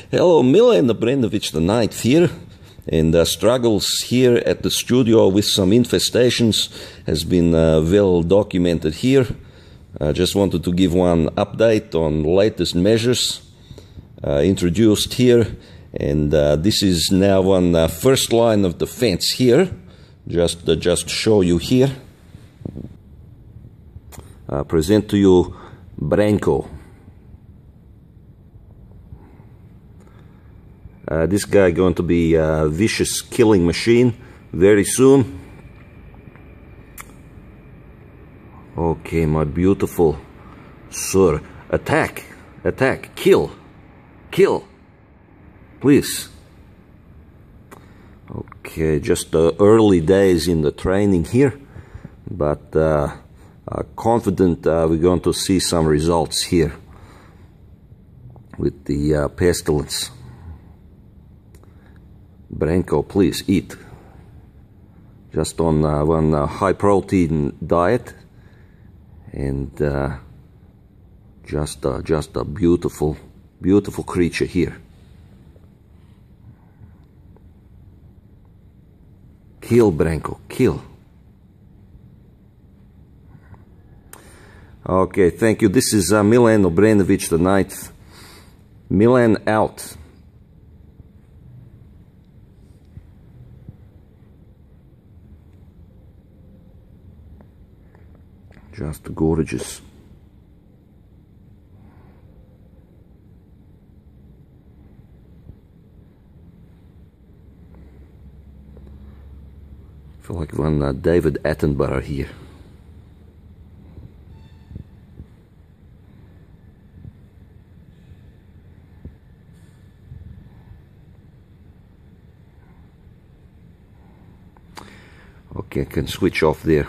Hello, Milan Obrenovic the Ninth here, and struggles here at the studio with some infestations has been well documented here. I just wanted to give one update on latest measures introduced here, and this is now on first line of defense here. Just show you here. Present to you Branko. This guy going to be a vicious killing machine very soon. Okay, my beautiful sir. Attack! Attack! Kill! Kill! Please. Okay, just early days in the training here, but confident we're going to see some results here with the pestilence. Branko, please eat. Just on one high protein diet, and just a beautiful creature here. Kill, Branko, kill. Okay, thank you. This is Milan Obrenovic the Ninth. Milan out. Just gorgeous. I feel like one David Attenborough here. Okay, I can switch off there.